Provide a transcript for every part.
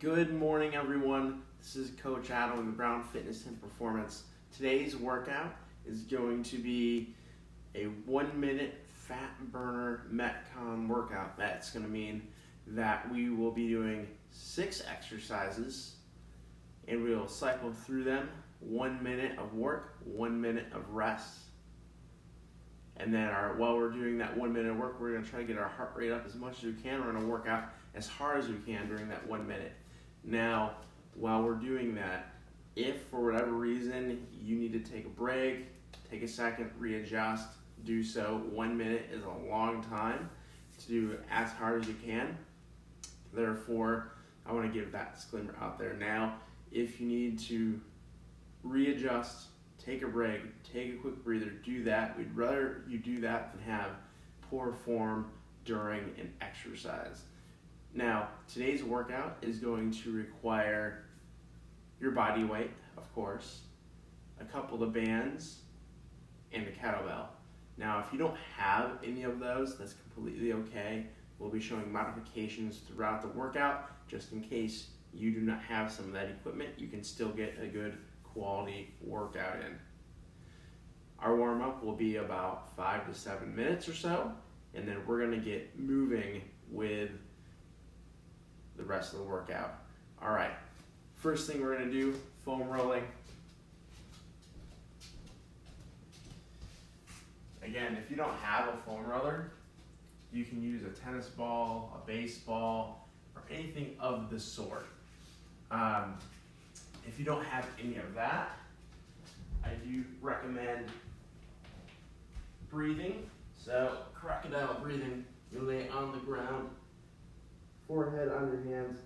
Good morning, everyone. This is Coach Adam with Brown Fitness and Performance. Today's workout is going to be a 1-minute fat burner MetCon workout. That's going to mean that we will be doing 6 exercises and we will cycle through them. 1 minute of work, 1 minute of rest. And then while we're doing that 1 minute of work, we're going to try to get our heart rate up as much as we can. We're going to work out as hard as we can during that 1 minute. Now, while we're doing that, if for whatever reason you need to take a break, take a second, readjust, do so. 1 minute is a long time to do as hard as you can. Therefore, I want to give that disclaimer out there. Now, if you need to readjust, take a break, take a quick breather, do that. We'd rather you do that than have poor form during an exercise. Now, today's workout is going to require your body weight, of course, a couple of bands, and a kettlebell. Now, if you don't have any of those, that's completely okay. We'll be showing modifications throughout the workout, just in case you do not have some of that equipment. You can still get a good quality workout in. Our warm-up will be about 5 to 7 minutes or so, and then we're gonna get moving with the rest of the workout. All right, first thing we're gonna do, foam rolling. Again, if you don't have a foam roller, you can use a tennis ball, a baseball, or anything of the sort. If you don't have any of that, I do recommend breathing. So crocodile breathing, you lay on the ground, forehead on your hands,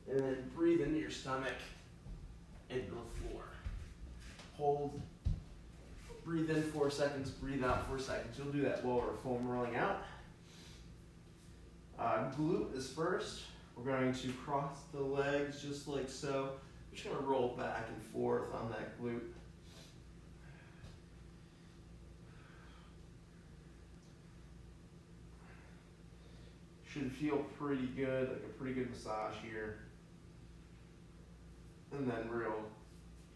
and then breathe into your stomach, into the floor. Hold, breathe in 4 seconds, breathe out 4 seconds. You'll do that while we're foam rolling out. Glute is first. We're going to cross the legs just like so. We're just going to roll back and forth on that glute. Should feel pretty good, like a pretty good massage here. And then we're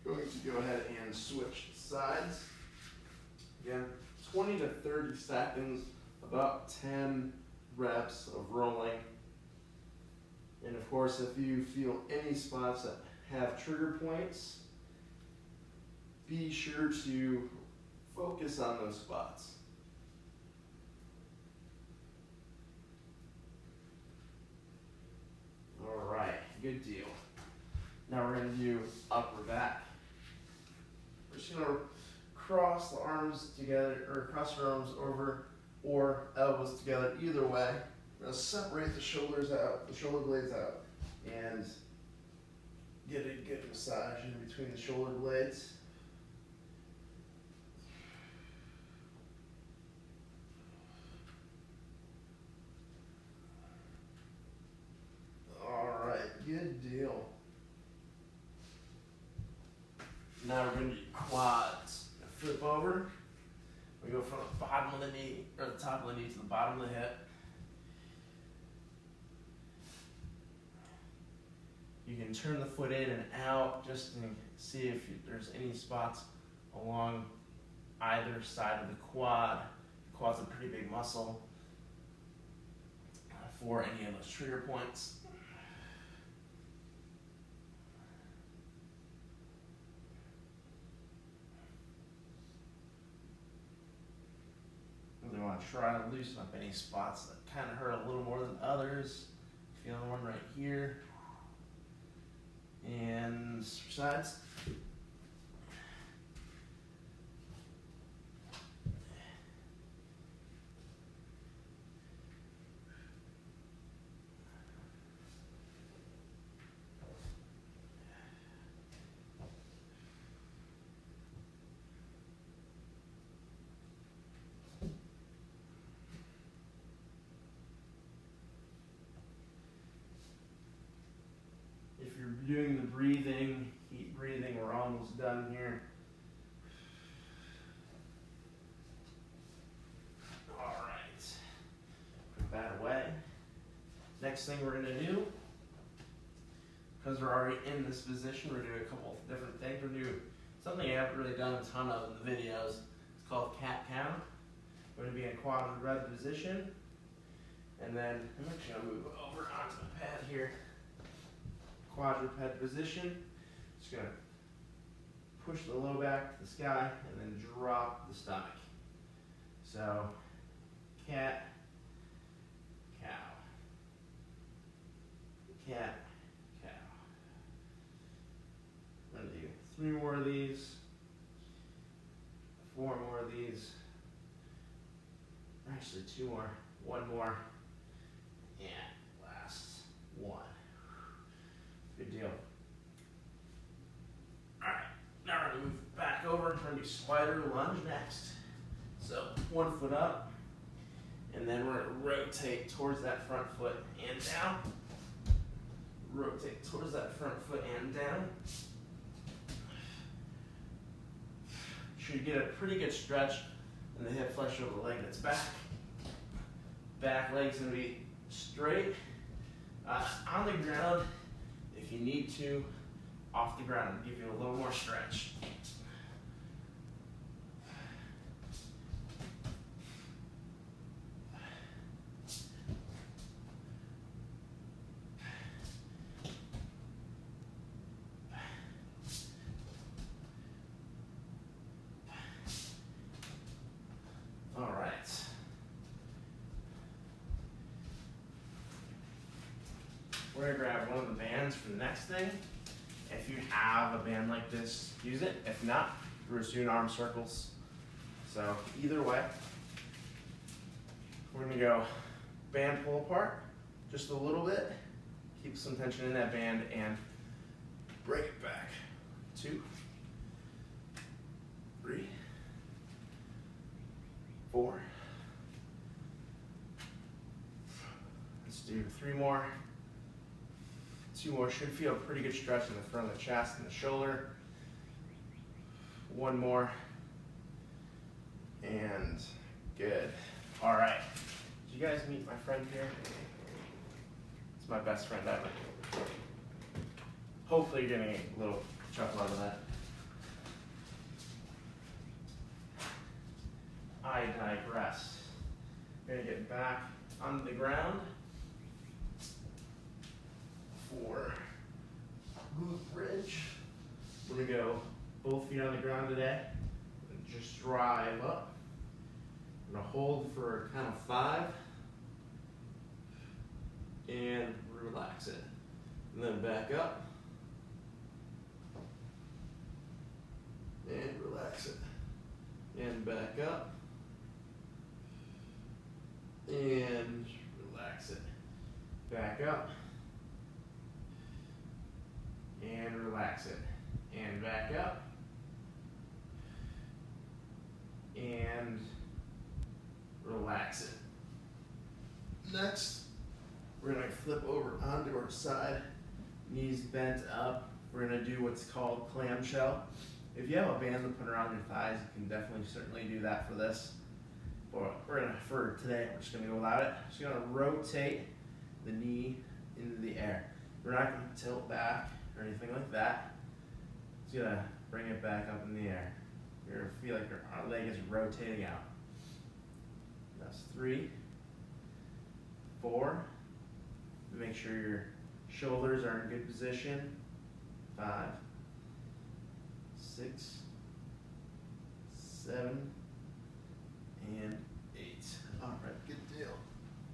going to go ahead and switch sides. Again, 20 to 30 seconds, about 10 reps of rolling. And of course, if you feel any spots that have trigger points, be sure to focus on those spots. All right, good deal. Now we're going to do upper back. We're just going to cross the arms together, or cross your arms over, or elbows together, either way. We're going to separate the shoulders out, the shoulder blades out, and get a good massage in between the shoulder blades. All right, good deal. Now we're going to do quads. Flip over. We go from the bottom of the knee, or the top of the knee to the bottom of the hip. You can turn the foot in and out just to see if there's any spots along either side of the quad. The quad's a pretty big muscle for any of those trigger points. We want to try to loosen up any spots that kind of hurt a little more than others. Feeling one right here. And switch sides. Doing the breathing, keep breathing, we're almost done here. All right, put that away. Next thing we're gonna do because we're already in this position, we're doing a couple of different things. We're doing something I haven't really done a ton of in the videos. It's called cat-cow. We're going to be in quadruped position. And then I'm actually going to move over onto the pad here. Quadruped position. Just going to push the low back to the sky and then drop the stomach. So, cat, cow. Cat, cow. I'm going to do 3 more of these, 4 more of these, actually 2 more, 1 more, and last 1. Good deal. Alright, now we're going to move back over and try to do spider lunge next. So 1 foot up, and then we're going to rotate towards that front foot and down. Rotate towards that front foot and down. Should get a pretty good stretch in the hip flexion of the leg that's back. Back leg's going to be straight. On the ground, if you need to, off the ground, give you a little more stretch. All right. We're going to grab one of the bands for the next thing. If you have a band like this, use it. If not, we're just doing arm circles. So either way, we're going to go band pull apart just a little bit. Keep some tension in that band and bring it back. 2, 3, 4. Let's do 3 more. 2 more. Should feel a pretty good stretch in the front of the chest and the shoulder. 1 more. And good. All right. Did you guys meet my friend here? It's my best friend ever. Hopefully you're getting a little chuckle out of that. I digress. We're going to get back on the ground for glute bridge. We're going to go both feet on the ground today and just drive up. We're going to hold for a count of 5 and relax it. And then back up and relax it. And back up. And relax it. Back up. And relax it. And back up. And relax it. Next, we're going to flip over onto our side. Knees bent up. We're going to do what's called clamshell. If you have a band to put around your thighs, you can definitely certainly do that for this. But for today, we're just going to go without it. Just going to rotate the knee into the air. We're not going to tilt back or anything like that. Just going to bring it back up in the air. You're going to feel like your leg is rotating out. That's 3, 4. Make sure your shoulders are in good position. 5, 6, 7, and 8. All right, good deal.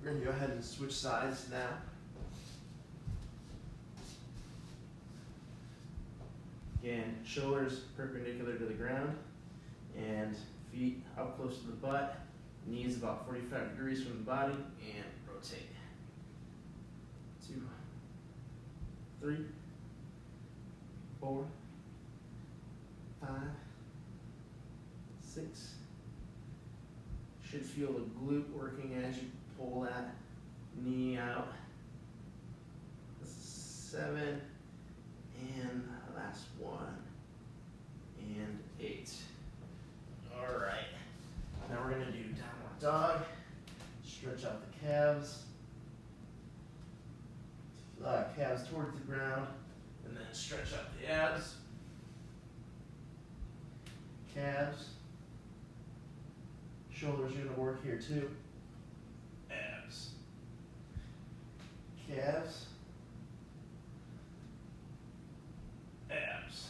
We're going to go ahead and switch sides now. Again, shoulders perpendicular to the ground and feet up close to the butt. Knees about 45 degrees from the body and rotate. 2, 3, 4, 5, 6. Should feel the glute working as you pull that knee out. 7, and last 1, and 8. All right. Now we're going to do downward dog. Stretch out the calves. Calves towards the ground. And then stretch out the abs, calves, shoulders are going to work here too. Abs, calves, abs.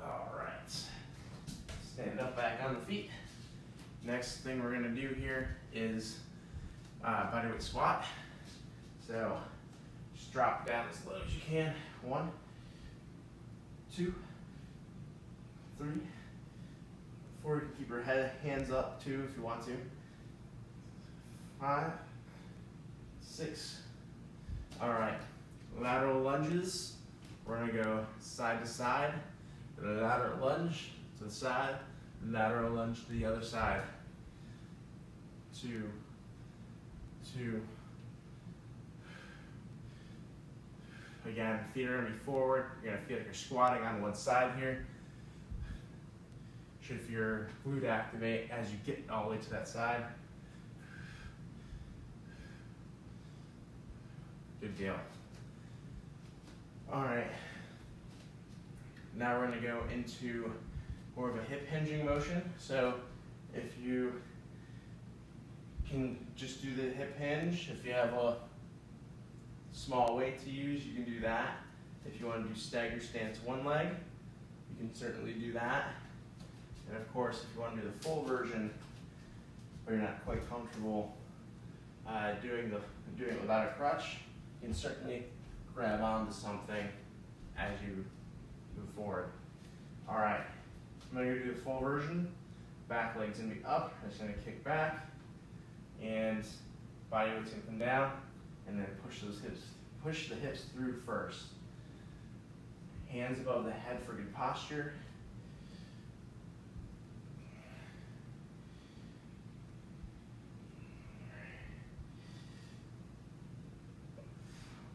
All right, stand up back on the feet. Next thing we're gonna do here is bodyweight squat. So just drop down as low as you can. 1, 2, 3, 4. You can keep your hands up too if you want to. 5, 6. All right, lateral lunges. We're gonna go side to side. Lateral lunge to the side. Lateral lunge to the other side. 2, 2. Again, feet are gonna be forward. You're gonna feel like you're squatting on one side here. Should feel your glute activate as you get all the way to that side. Good deal. All right. Now we're going to go into more of a hip hinging motion. So if you can just do the hip hinge, if you have a small weight to use, you can do that. If you want to do stagger stance one leg, you can certainly do that. And of course, if you want to do the full version, or you're not quite comfortable doing it without a crutch, you can certainly grab onto something as you move forward. All right, I'm gonna do the full version. Back leg's gonna be up, I'm just gonna kick back, and body weight's gonna come down, and then push the hips through first. Hands above the head for good posture.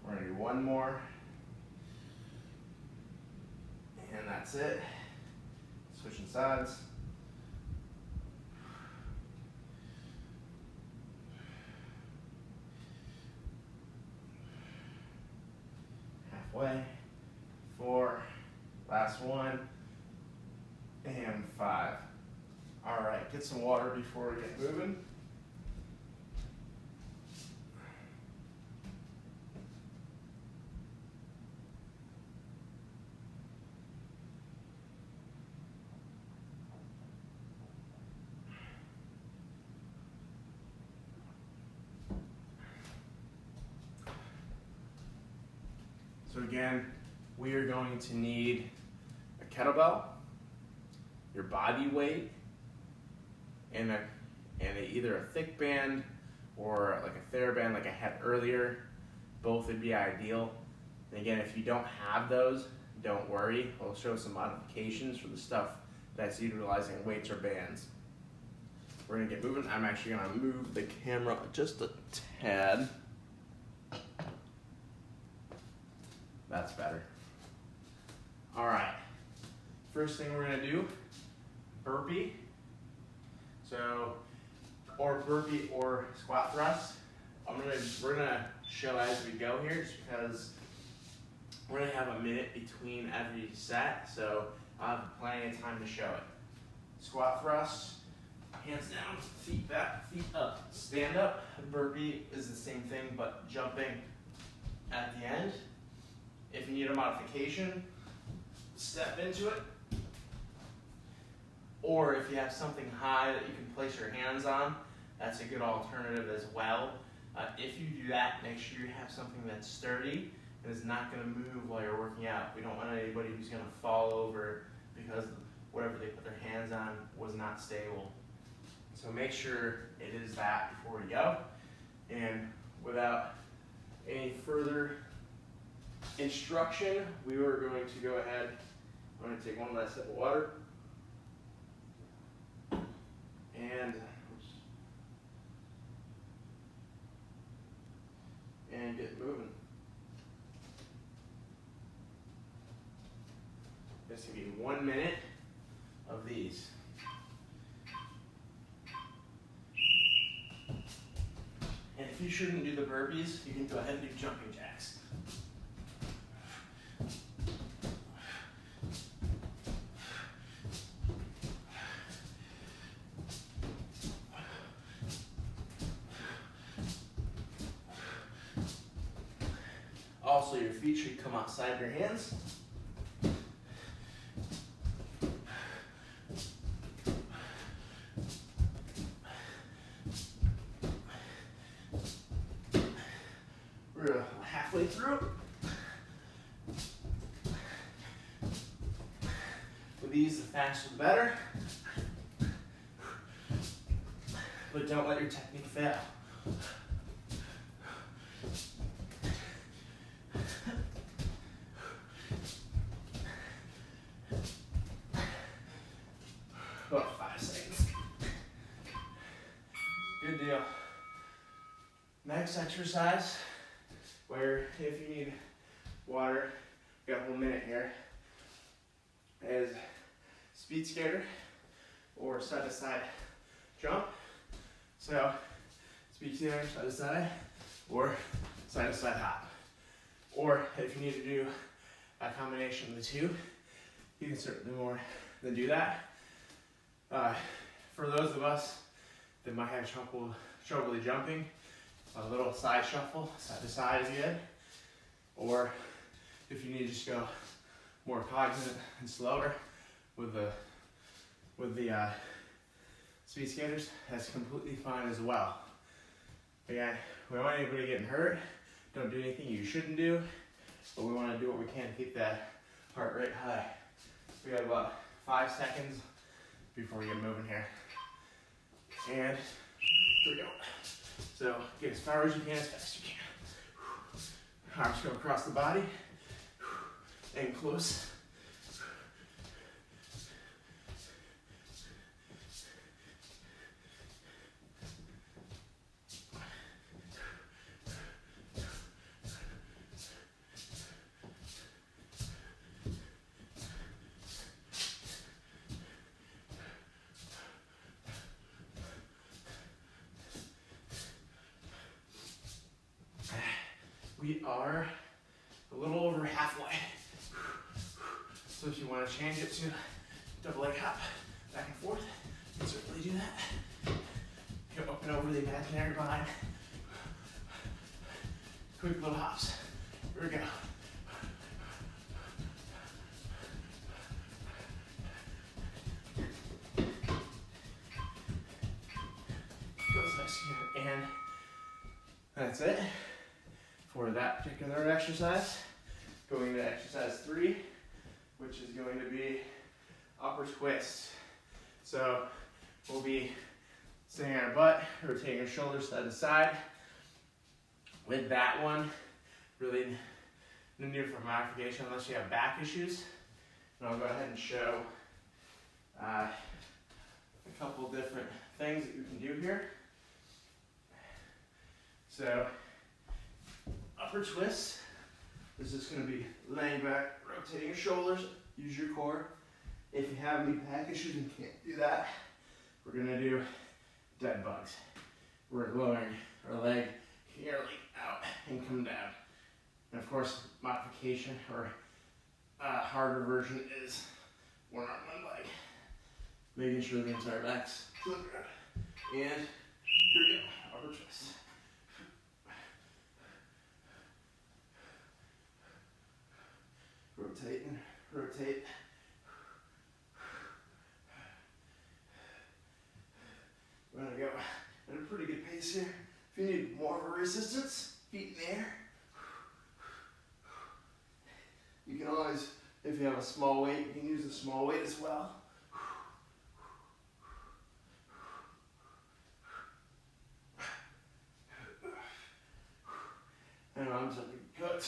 We're gonna do one more. And that's it. Switching sides. Halfway. 4. Last one. And 5. All right, get some water before we get moving. So again, we are going to need a kettlebell, your body weight, and either a thick band or like a TheraBand like I had earlier. Both would be ideal. And again, if you don't have those, don't worry. I'll show some modifications for the stuff that's utilizing weights or bands. We're gonna get moving. I'm actually gonna move the camera just a tad. That's better. All right, first thing we're gonna do, burpee. So, or burpee or squat thrust. We're gonna show as we go here, just because we're gonna have a minute between every set, so I'll have plenty of time to show it. Squat thrust, hands down, feet back, feet up. Stand up, burpee is the same thing, but jumping at the end. If you need a modification, step into it. Or if you have something high that you can place your hands on, that's a good alternative as well. If you do that, make sure you have something that's sturdy and is not going to move while you're working out. We don't want anybody who's going to fall over because whatever they put their hands on was not stable. So make sure it is that before we go. And without any further instruction, we are going to go ahead. I'm going to take one last sip of water. And get moving. It's going to be 1 minute of these. And if you shouldn't do the burpees, you can go ahead and do jumping jacks. Also, your feet should come outside your hands. We're halfway through. With these, the faster the better. But don't let your technique fail. About 5 seconds. Good deal. Next exercise, where if you need water, we got a whole minute here, is speed skater or side to side jump. So speed skater, side to side, or side to side hop. Or if you need to do a combination of the two, you can certainly more than do that. For those of us that might have trouble jumping, a little side shuffle, side to side is good. Or if you need to just go more cognizant and slower with the speed skaters, that's completely fine as well. Again, we don't want anybody getting hurt. Don't do anything you shouldn't do, but we want to do what we can to keep that heart rate high. We got about 5 seconds before we get moving here. And here we go. So get as far as you can, as fast as you can. Arms go across the body and close. We are a little over halfway. So if you want to change it to double leg hop, back and forth, you can certainly do that. You can open over the imaginary line. Quick little hops. Here we go. Go as fast as you can. And that's it for that particular exercise. Going to exercise 3, which is going to be upper twist. So we'll be sitting on our butt, rotating our shoulders side to side. With that one, really no need for modification unless you have back issues. And I'll go ahead and show a couple different things that you can do here. So upper twist, this is going to be laying back, rotating your shoulders, use your core. If you have any back issues and can't do that, we're going to do dead bugs. We're lowering our leg nearly out and come down. And of course, modification or harder version is one arm, one leg. Making sure the entire back's flipped around. And here we go, upper twist. Rotate and rotate. We're gonna go at a pretty good pace here. If you need more of a resistance, feet in the air. You can always, if you have a small weight, you can use a small weight as well. And arms up good.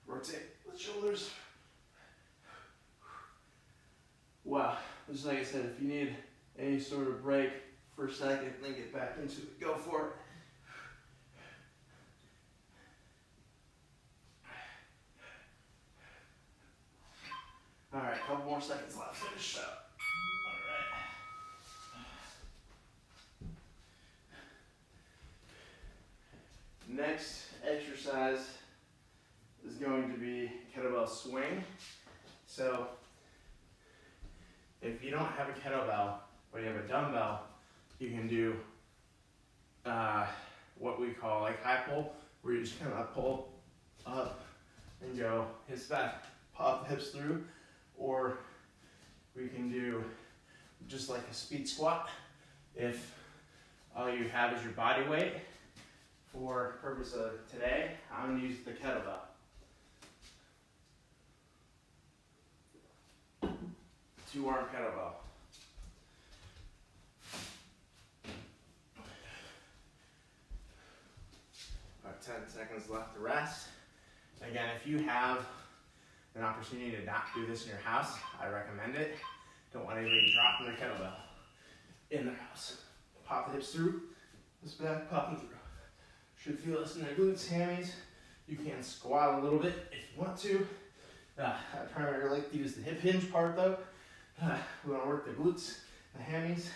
Rotate the shoulders. Wow, just like I said, if you need any sort of break for a second, then get back into it. Go for it. a couple more seconds left. Finish up. All right. Next exercise is going to be kettlebell swing. So if you don't have a kettlebell, but you have a dumbbell, you can do what we call like high pull, where you just kind of pull up and go hips back, pop the hips through, or we can do just like a speed squat if all you have is your body weight. For purpose of today, I'm going to use the kettlebell. Two-arm kettlebell. About 10 seconds left to rest. Again, if you have an opportunity to not do this in your house, I recommend it. Don't want anybody dropping their kettlebell in their house. Pop the hips through, this back, pop them through. Should feel this in their glutes, hammies. You can squat a little bit if you want to. I primarily like to use the hip hinge part though. We want to work the glutes, the hammies.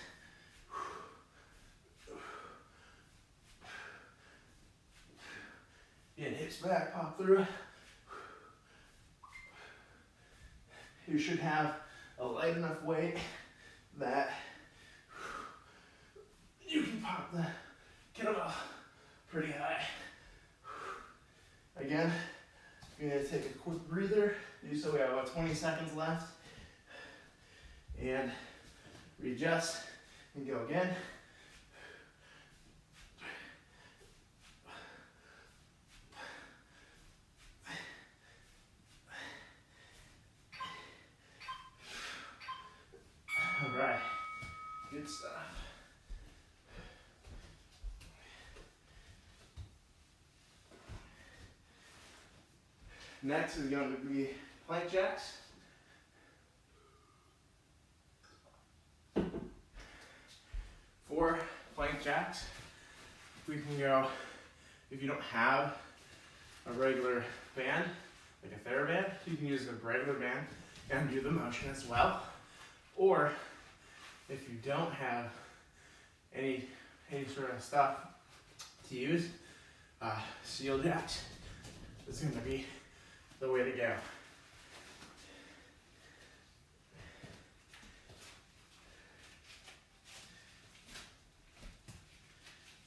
Get hips back, pop through. You should have a light enough weight that you can pop the kettlebell pretty high. Again, you're going to take a quick breather. Do so. We have about 20 seconds left. And readjust and go again. All right, good stuff. Next is going to be plank jacks. For plank jacks, we can go, if you don't have a regular band, like a TheraBand, you can use a regular band and do the motion as well. Or if you don't have any sort of stuff to use, seal jacks is going to be the way to go.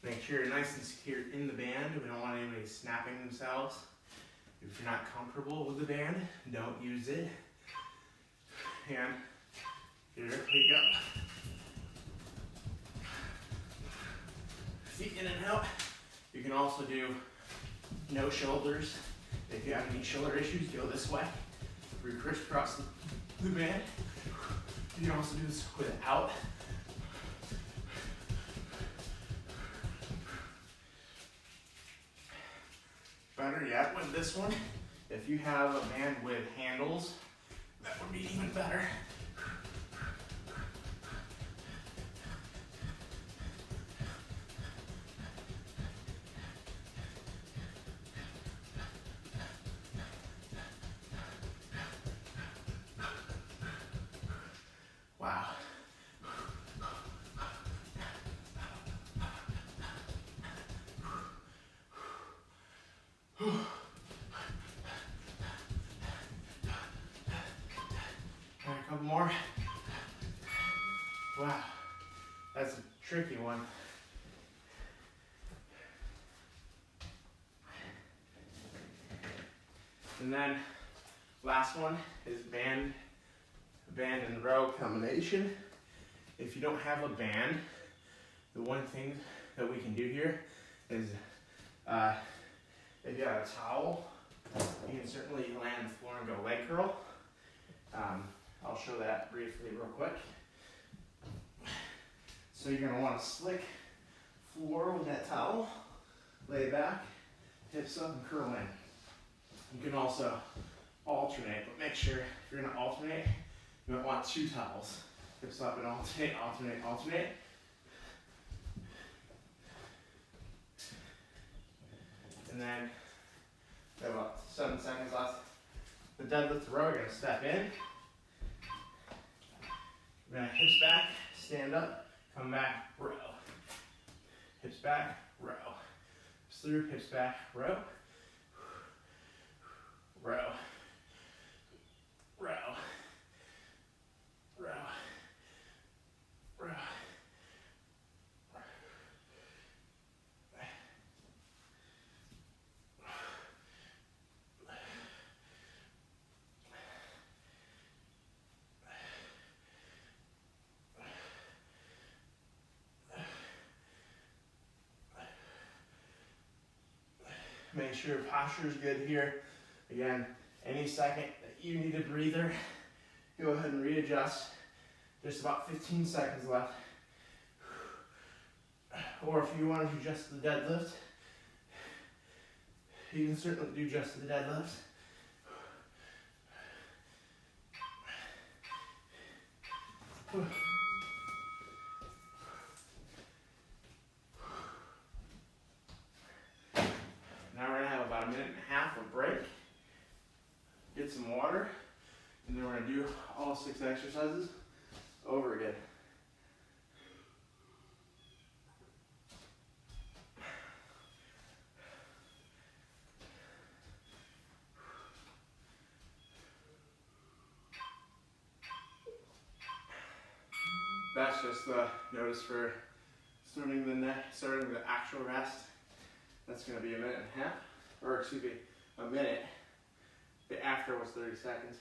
Make sure you're nice and secure in the band. We don't want anybody snapping themselves. If you're not comfortable with the band, don't use it. And here we go. Feet in and out. You can also do no shoulders. If you have any shoulder issues, go this way. We crisscross the band. You can also do this without. Better yet with this one, if you have a band with handles, that would be even better. Wow. A couple more. Wow, that's a tricky one. And then last one is band and row combination. If you don't have a band, the one thing that we can do here is if you have a towel, you can certainly land on the floor and go leg curl. I'll show that briefly real quick. So you're going to want to slick floor with that towel, lay back, hips up and curl in. You can also alternate, but make sure if you're going to alternate, you might want two towels. Hips up and alternate, alternate, alternate. And then we have about 7 seconds left. The deadlift row, you're going to step in, We're gonna hips back, stand up, come back, row. Hips back, row. Through, hips back, row. Row. Row. Row. Row. Make sure your posture is good here. Again, any second that you need a breather, go ahead and readjust. There's about 15 seconds left. Or if you want to do just the deadlift, you can certainly do just the deadlift. Now we're gonna have about a minute and a half of break. Get some water, and then we're gonna do all 6 exercises over again. That's just the notice for starting the actual rest. That's going to be a minute and a half, or excuse me, a minute. The after was 30 seconds.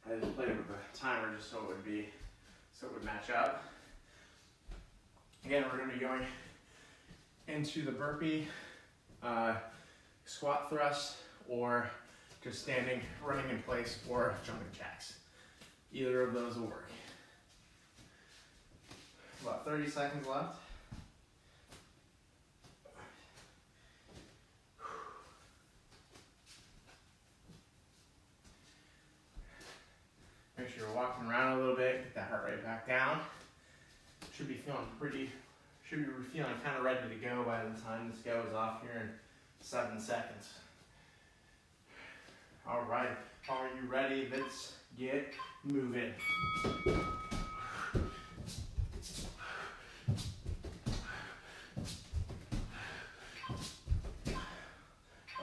I just played with the timer just so it would match up. Again, we're going to be going into the burpee, squat thrust, or just standing, running in place, or jumping jacks. Either of those will work. About 30 seconds left. Make sure you're walking around a little bit, get that heart rate back down. Should be feeling kind of ready to go by the time this goes off here in 7 seconds. All right, are you ready? Let's get moving.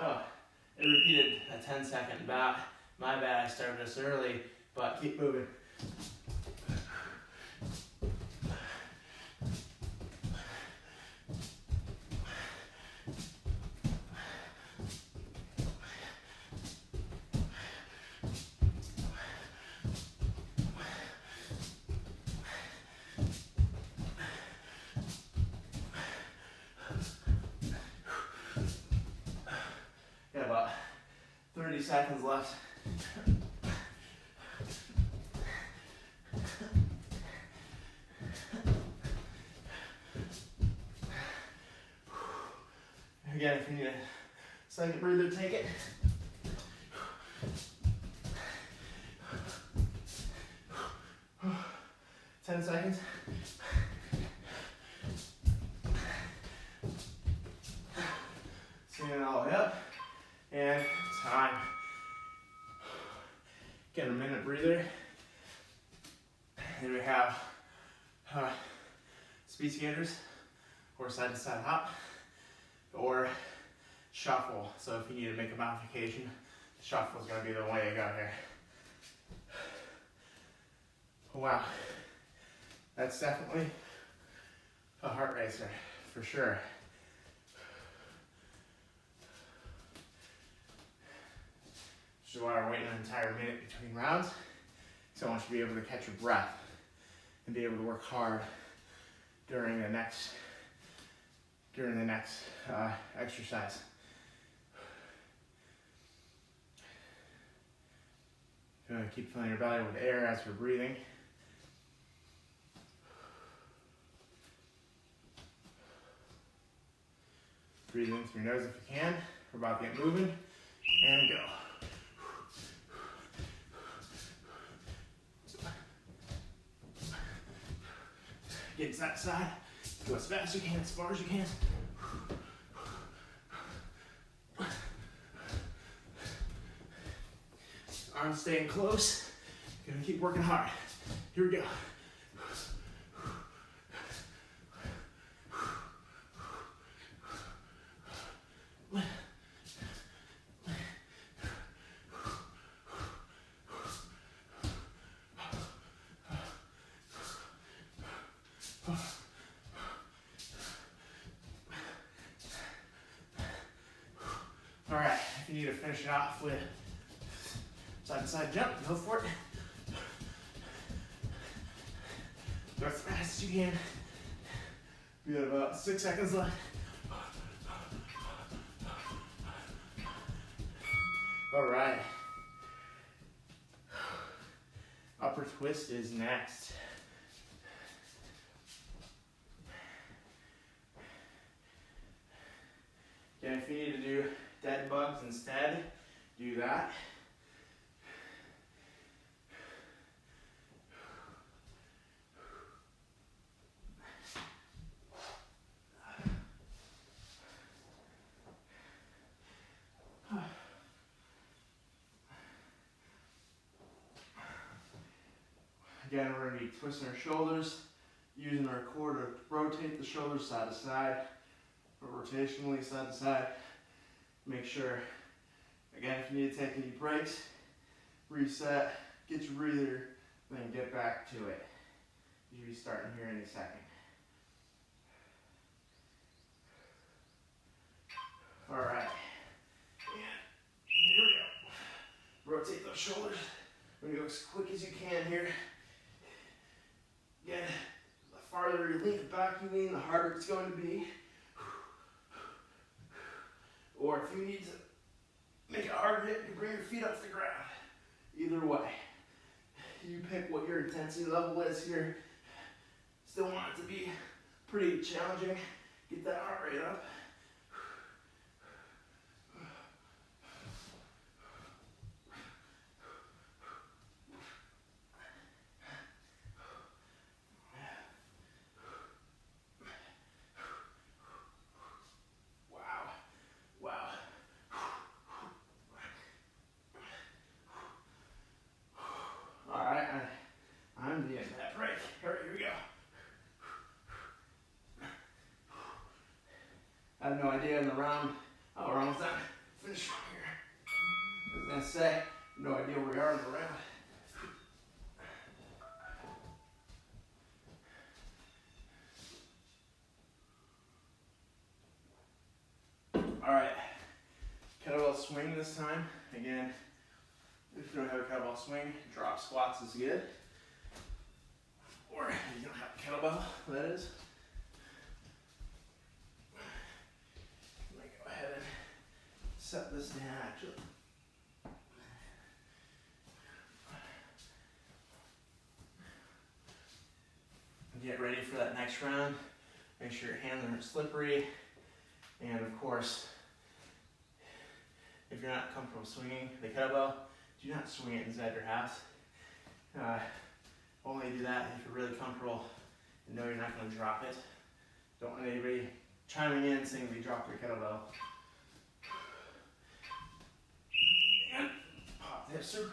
Oh, it repeated a 10-second bout. My bad, I started this early, but keep moving. Got about 30 seconds left. Again, if you need a second breather, take it. Ten seconds. Stand it all the way up. And time. Get a minute breather. Then we have speed skaters, or side to side hop, or shuffle. So if you need to make a modification, shuffle is going to be the way to go here. Wow, that's definitely a heart racer for sure. Which is why we're waiting an entire minute between rounds. So I want you to be able to catch your breath and be able to work hard during the next exercise. You're going to keep filling your belly with air as you're breathing. Breathe in through your nose if you can. We're about to get moving, and go. Get to that side. Go as fast as you can, as far as you can. Arms staying close. Gonna keep working hard. Here we go. All right, if you need to finish it off with side-to-side jump, go for it. Go as fast as you can. We got about 6 seconds left. All right. Upper twist is next. Again, if you need to do dead bugs instead, do that. Again, we're going to be twisting our shoulders, using our core to rotate the shoulders side to side, or rotationally side to side. Make sure, again, if you need to take any breaks, reset, get your breather, then get back to it. You should be starting here any second. All right, and here we go. Rotate those shoulders. We're going to go as quick as you can here. Again, the farther you lean back you lean, the harder it's going to be. Or if you need to make it harder hit, you bring your feet off the ground. Either way, you pick what your intensity level is here. Still want it to be pretty challenging. Get that heart rate up. I'm getting that break. All right, here we go. I have no idea in the round. Oh, we're almost done. Finish from here. I was gonna say, no idea where we are in the round. All right, kettlebell swing this time. Again, if you don't have a kettlebell swing, drop squats is good. Or if you don't have a kettlebell, that is. I'm going to go ahead and set this down actually. Get ready for that next round. Make sure your hands aren't slippery. And of course, if you're not comfortable swinging the kettlebell, do not swing it inside your house. Only do that if you're really comfortable and know you're not going to drop it. Don't want anybody chiming in saying they dropped their kettlebell. And pop the hips through.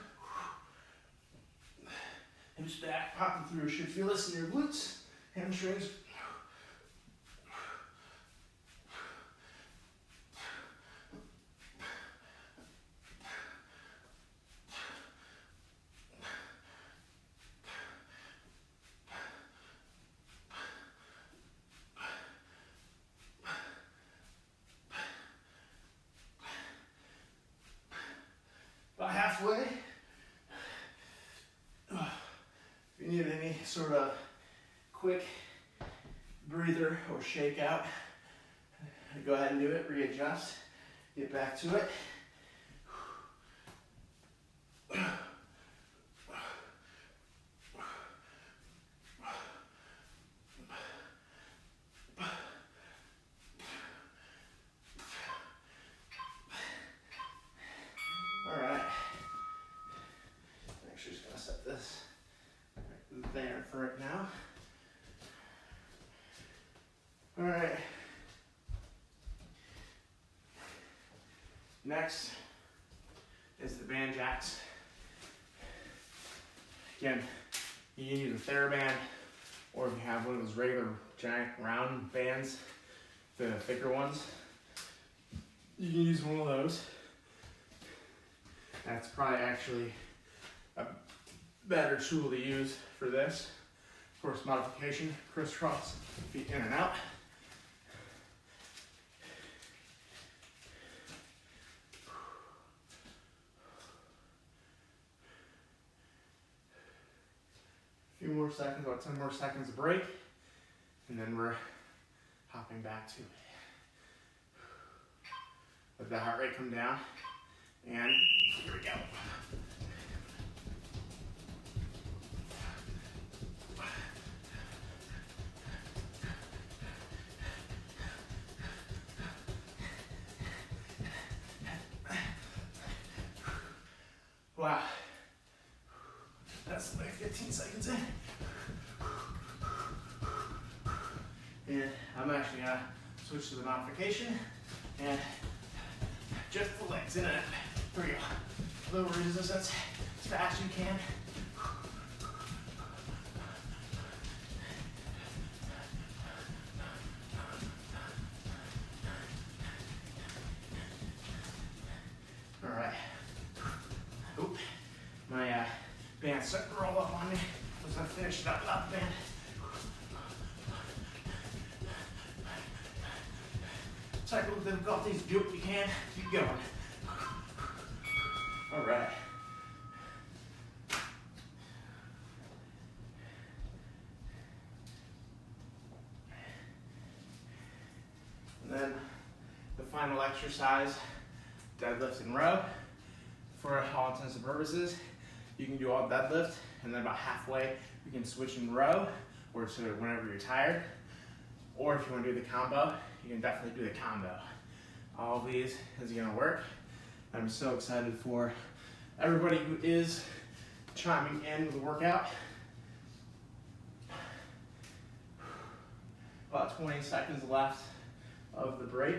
Hips back, popping through. Should feel this in your glutes, hamstrings. About halfway. If you need any sort of quick breather or shake out, go ahead and do it, readjust, get back to it. There for it now. All right. Next is the band jacks. Again, you can use a TheraBand, or if you have one of those regular giant round bands, the thicker ones, you can use one of those. That's probably actually a better tool to use for this. Of course, modification, crisscross, feet in and out. A few more seconds, about 10 more seconds of break, and then we're hopping back to it. Let the heart rate come down, and here we go. Wow, that's like 15 seconds in. And I'm actually gonna switch to the modification and just the legs in and out. Here we go. Lower resistance as fast as you can. All right. Oop, my band's starting to roll up on me. I was gonna finish it up without the band. Technical difficulties, do what you can, keep going. All right. And then the final exercise, deadlift in row. For all intents and purposes, you can do all deadlift, and then about halfway, you can switch in row, or to whenever you're tired. Or if you want to do the combo, you can definitely do the combo. All of these is gonna work. I'm so excited for everybody who is chiming in with the workout. About 20 seconds left of the break.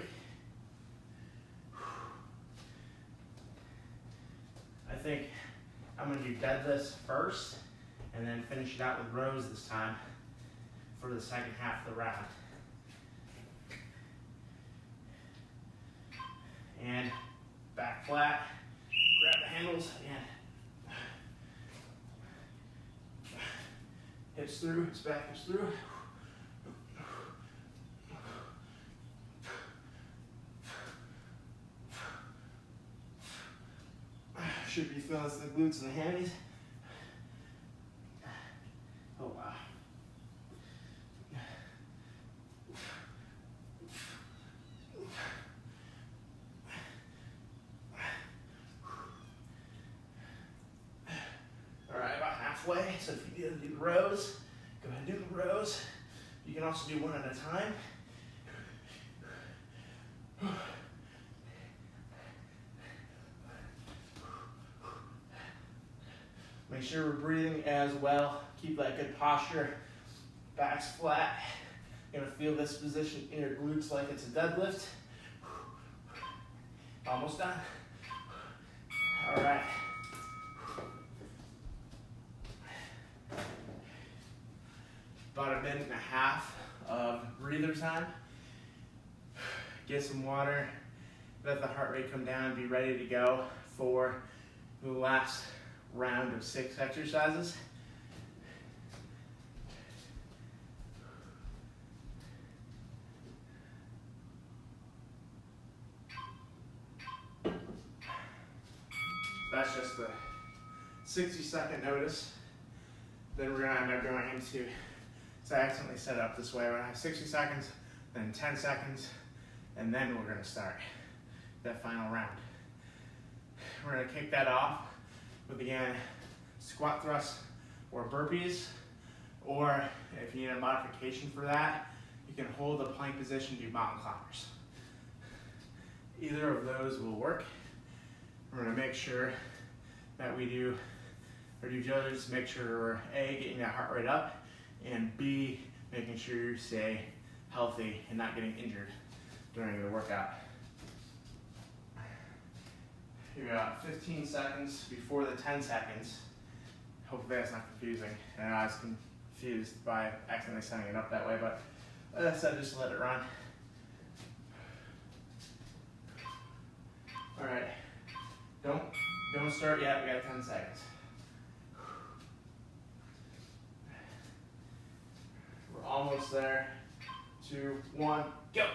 I think I'm gonna do deadlifts first and then finish it out with rows this time for the second half of the round. And back flat, grab the handles and hips through, hips back, hips through. Should be feeling the glutes and the hammies. Oh wow. All right, about halfway. So if you do the rows, go ahead and do the rows. You can also do one at a time. Make sure we're breathing as well. Keep that good posture. Back's flat. You're gonna feel this position in your glutes like it's a deadlift. Almost done. All right. About a minute and a half of breather time. Get some water. Let the heart rate come down. Be ready to go for the last round of 6 exercises. That's just the 60-second notice. Then we're gonna end up going into, so I accidentally set it up this way. We're gonna have 60 seconds, then 10 seconds, and then we're gonna start that final round. We're gonna kick that off with, again, squat thrusts or burpees, or if you need a modification for that, you can hold the plank position, do mountain climbers. Either of those will work. We're gonna make sure that we do our due diligence, make sure we're A, getting that heart rate up, and B, making sure you stay healthy and not getting injured during the workout. You got 15 seconds before the 10 seconds. Hopefully that's not confusing. And I was confused by accidentally setting it up that way, but as I said, just let it run. All right, don't start yet, we got 10 seconds. We're almost there. 2, 1, go.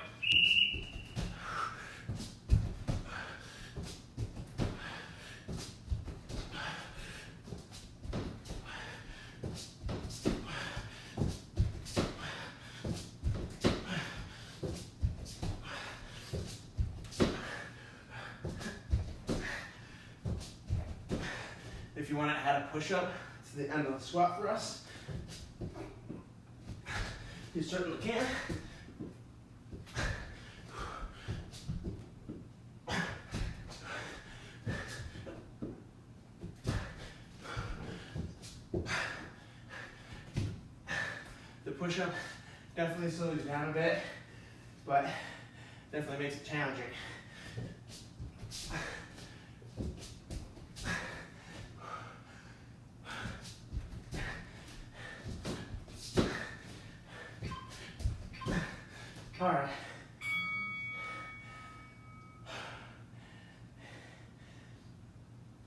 If you want to add a push-up to the end of the squat thrust, you certainly can. The push-up definitely slows you down a bit, but definitely makes it challenging. All right.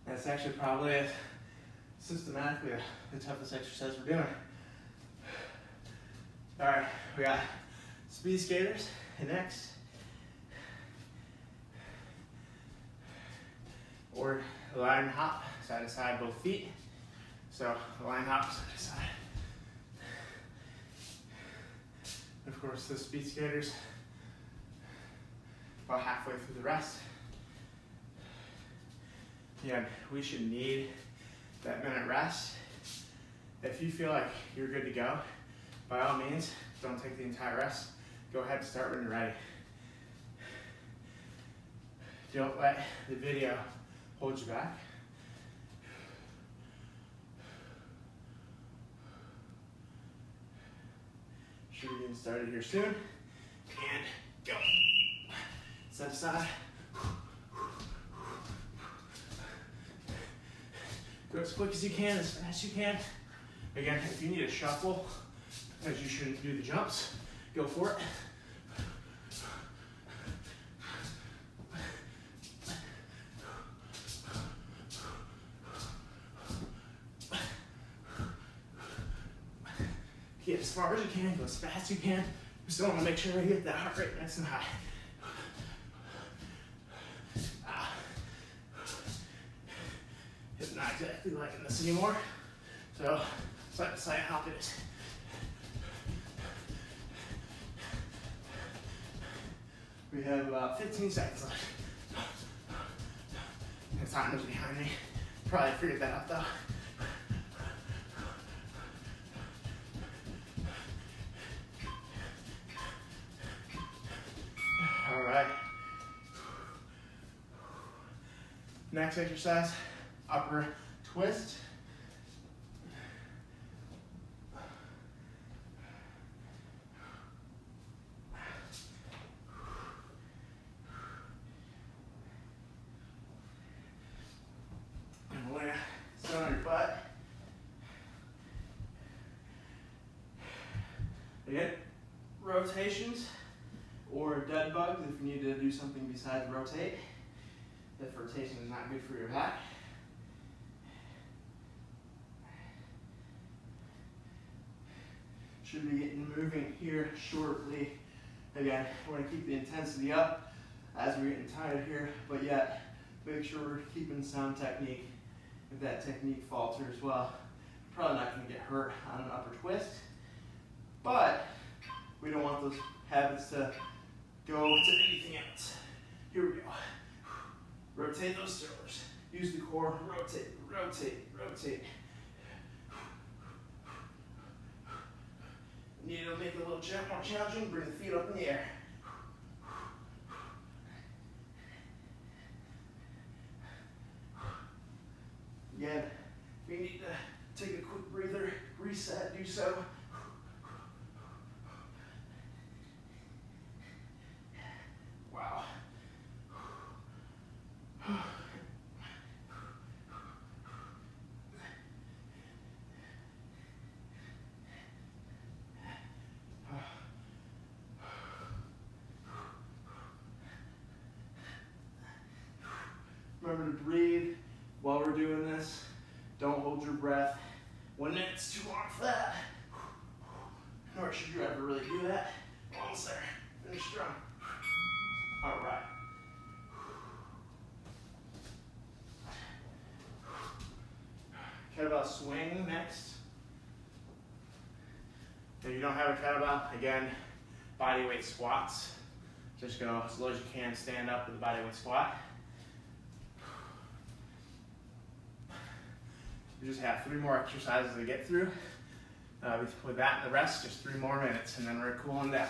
That's actually probably systematically the toughest exercise we're doing. All right, we got speed skaters next. Or line hop, side to side, both feet. So line hop, side to side. Of course, the speed skaters, about halfway through the rest. Again, we should need that minute rest. If you feel like you're good to go, by all means, don't take the entire rest. Go ahead and start when you're ready. Don't let the video hold you back. Should be getting started here soon. And go. Side to side. Go as quick as you can, as fast as you can. Again, if you need a shuffle, because you shouldn't do the jumps, go for it. Get as far as you can, go as fast as you can. You still want to make sure you get that heart rate nice and high. It's not exactly liking this anymore. So, side to side hop it. We have about 15 seconds left. The timer's behind me. Probably figured that out though. All right. Next exercise, upper twist. And lay down on your butt. Again, rotations or dead bugs if you need to do something besides rotate. If rotation is not good for your back. Should be getting moving here shortly. Again, we want to keep the intensity up as we're getting tired here, but yet make sure we're keeping sound technique. If that technique falters, well, you're probably not going to get hurt on an upper twist, but we don't want those habits to go to anything else. Here we go. Rotate those shoulders. Use the core. Rotate, rotate, rotate. Need to make it a little more challenging. Bring the feet up in the air. Again, if you need to take a quick breather, reset, do so. Wow. remember to breathe while we're doing this. Don't hold your breath. 1 minute's too long for that. Nor should you ever really do that. Almost there. Finish strong. All right. Kettlebell swing next. If you don't have a kettlebell, again, body weight squats. Just go as low as you can, stand up with a body weight squat. You just have 3 more exercises to get through. With that and the rest, just 3 more minutes, and then we're cooling down.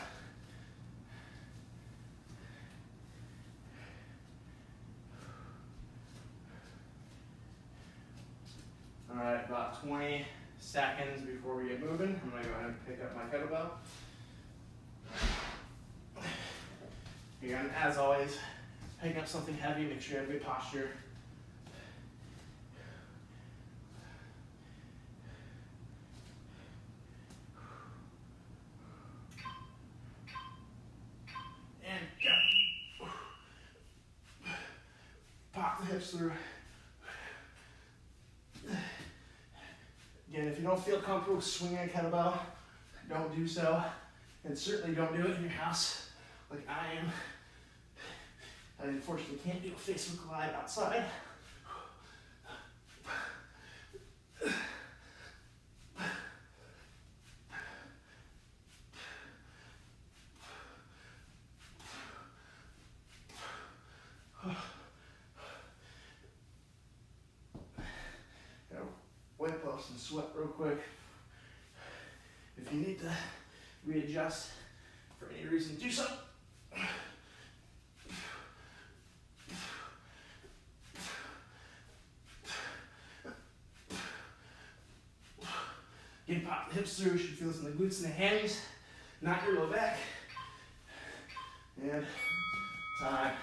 All right, about 20 seconds before we get moving, I'm gonna go ahead and pick up my kettlebell. Again, as always, picking up something heavy, make sure you have good posture. And go. Pop the hips through. Again, if you don't feel comfortable swinging a kettlebell, don't do so. And certainly don't do it in your house like I am. I unfortunately can't do a Facebook Live outside. Gotta wipe off some sweat real quick. If you need to readjust for any reason, do so. Again, pop the hips through. You should feel this in the glutes and the hammies, not your low back. And time.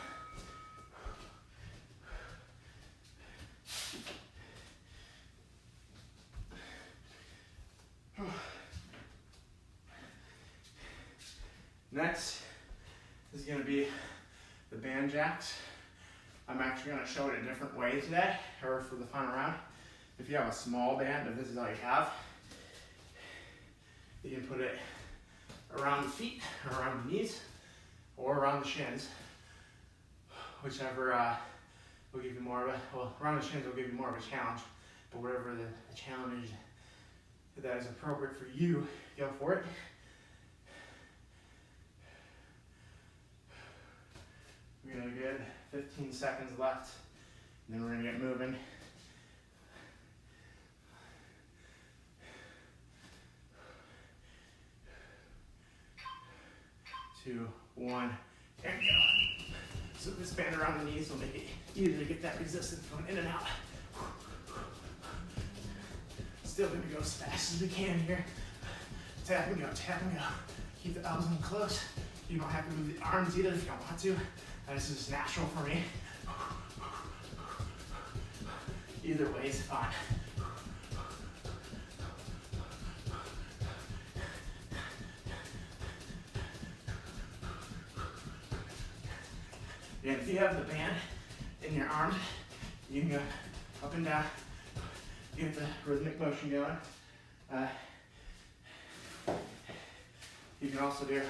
Next is going to be the band jacks. I'm actually going to show it a different way today, or for the final round. If you have a small band, if this is all you have, you can put it around the feet, or around the knees, or around the shins. Whichever will give you more of a, well, around the shins will give you more of a challenge, but whatever the challenge that is appropriate for you, go for it. We got a good 15 seconds left, and then we're gonna get moving. 2, 1, and go. So this band around the knees will make it easier to get that resistance going in and out. Still gonna go as fast as we can here. Tap and go, tap and go. Keep the elbows in close. You don't have to move the arms either if you don't want to. This is natural for me. Either way is fine. And if you have the band in your arms, you can go up and down, get the rhythmic motion going. You can also do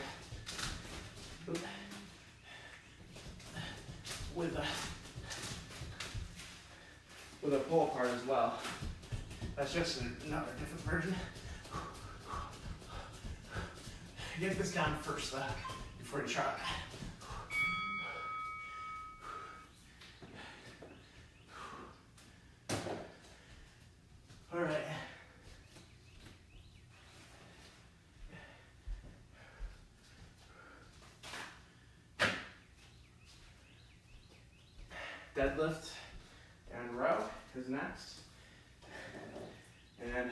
with a pull part as well. That's just another different version. Get this down first though, before you try it. All right. Deadlift and row is next. And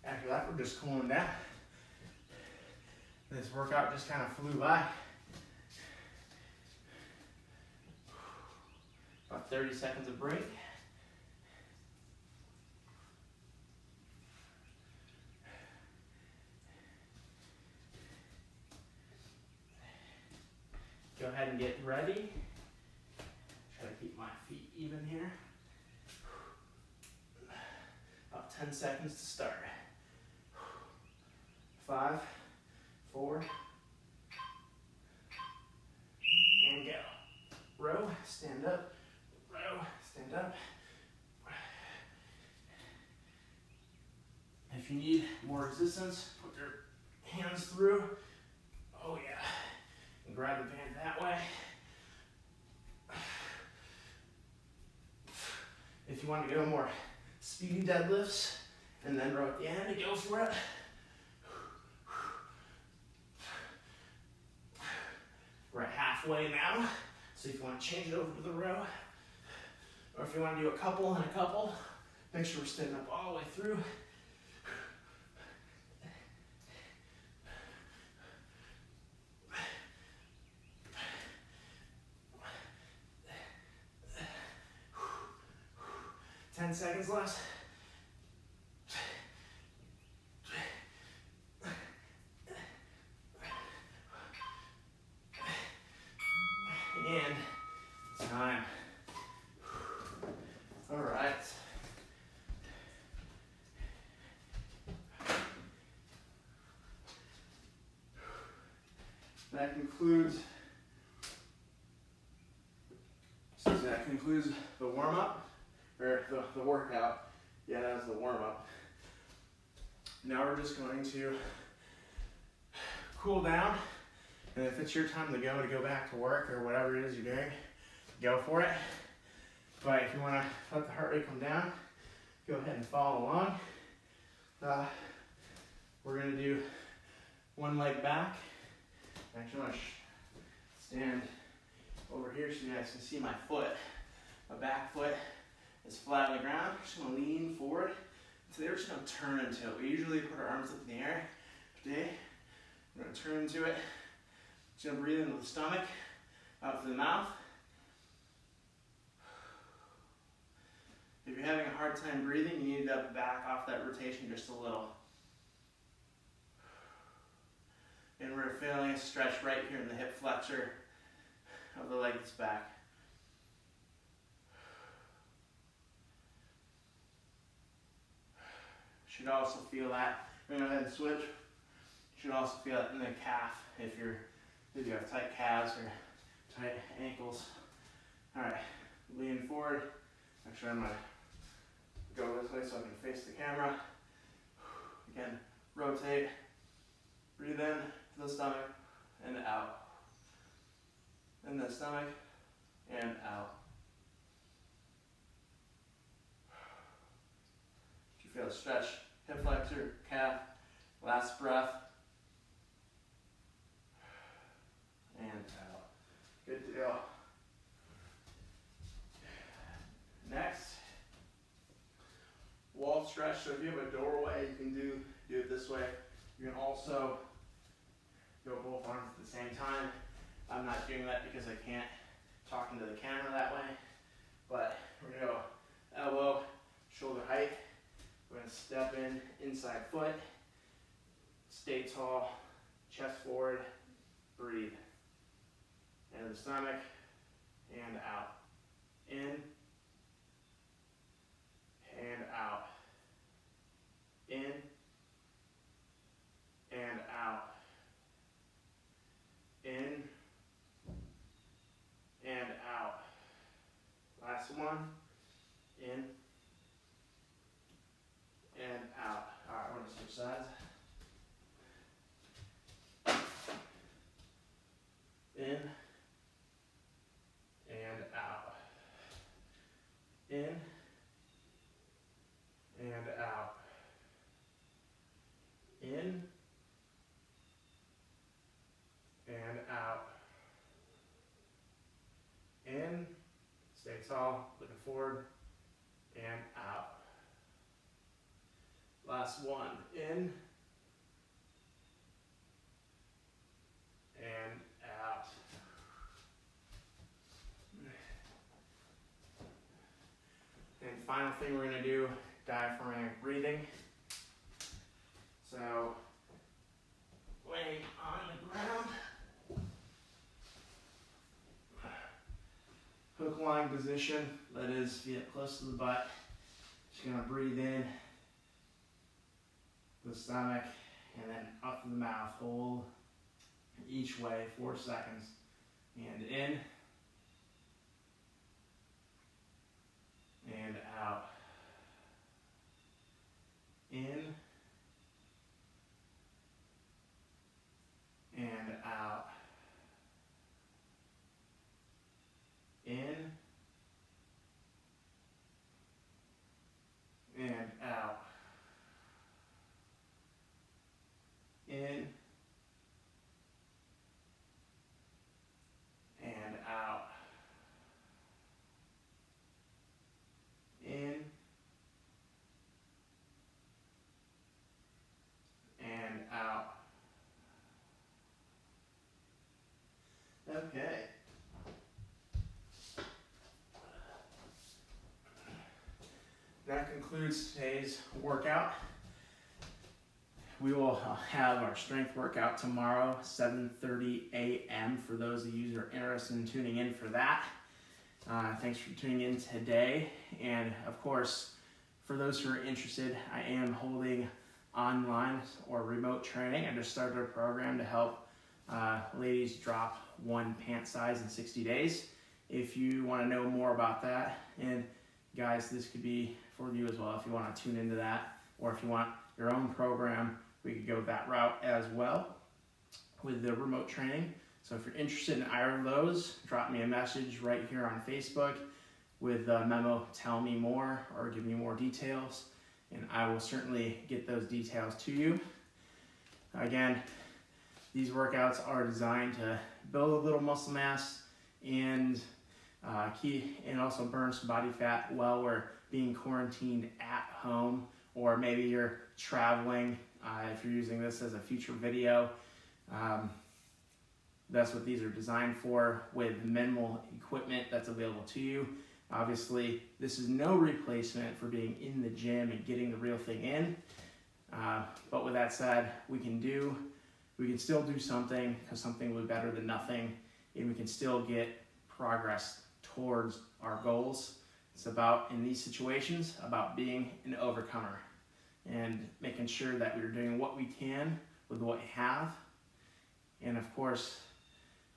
after that, we're just cooling down. This workout just kind of flew by. About 30 seconds of break. Go ahead and get ready. Try to keep my feet even here. About 10 seconds to start. 5, 4, and go. Row, stand up, row, stand up. If you need more resistance, put your hands through. Oh yeah, and grab the band that way. If you want to go more speedy deadlifts, and then row at the end, go for it. We're at halfway now, so if you want to change it over to the row, or if you want to do a couple and a couple, make sure we're standing up all the way through. Ten seconds left. And time. All right. That concludes the warm-up, or the workout. Yeah, that was the warm-up. Now we're just going to cool down, and if it's your time to go back to work or whatever it is you're doing, go for it. But if you want to let the heart rate come down, go ahead and follow along. We're going to do one leg back. Actually, I'm going to stand over here so you guys can see my foot. My back foot is flat on the ground. I'm just going to lean forward. Today we're just going to turn into it. We usually put our arms up in the air. Today, we're going to turn into it. Just going to breathe into the stomach, out through the mouth. If you're having a hard time breathing, you need to back off that rotation just a little. And we're feeling a stretch right here in the hip flexor of the leg that's back. Should also feel that. We're going to go ahead and switch. Should also feel it in the calf if you have tight calves or tight ankles. All right, lean forward. Actually, I'm going to go this way so I can face the camera. Again, rotate. Breathe in to the stomach and out. In the stomach and out. If you feel a stretch, hip flexor, calf, last breath. And out. Good to go. Next, wall stretch. So if you have a doorway, you can do it this way. You can also go both arms at the same time. I'm not doing that because I can't talk into the camera that way. But we're going to go elbow, shoulder height. We're going to step in, inside foot. Stay tall, chest forward, breathe. Into the stomach, and out. In, and out. In, and out. In, and out. Last one. In, and out. All right, we're going to switch sides. In, and out. In, and out. In, and out. In, stay tall, looking forward, and out. Last one, in, and out. And final thing we're going to do, diaphragmatic breathing. So, laying on the ground. Hook line reclining position. That is, feet up close to the butt. Just gonna breathe in the stomach and then up to the mouth. Hold each way 4 seconds. And in and out. In and out. In and out. In and out. In and out. Okay. That concludes today's workout. We will have our strength workout tomorrow, 7:30 a.m. for those of you who are interested in tuning in for that. Thanks for tuning in today. And of course, for those who are interested, I am holding online or remote training. I just started a program to help ladies drop 1 pant size in 60 days. If you want to know more about that, and guys, this could be for you as well if you want to tune into that, or if you want your own program, we could go that route as well with the remote training. So if you're interested in either of those, drop me a message right here on Facebook with the memo, tell me more, or give me more details, and I will certainly get those details to you. Again, these workouts are designed to build a little muscle mass and also burn some body fat while we're being quarantined at home, or maybe you're traveling. If you're using this as a future video, that's what these are designed for, with minimal equipment that's available to you. Obviously, this is no replacement for being in the gym and getting the real thing in. But with that said, we can still do something, because something will be better than nothing, and we can still get progress towards our goals. It's about, in these situations, about being an overcomer and making sure that we're doing what we can with what we have. And of course,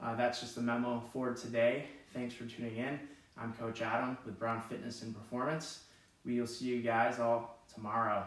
that's just the memo for today. Thanks for tuning in. I'm Coach Adam with Brown Fitness and Performance. We will see you guys all tomorrow.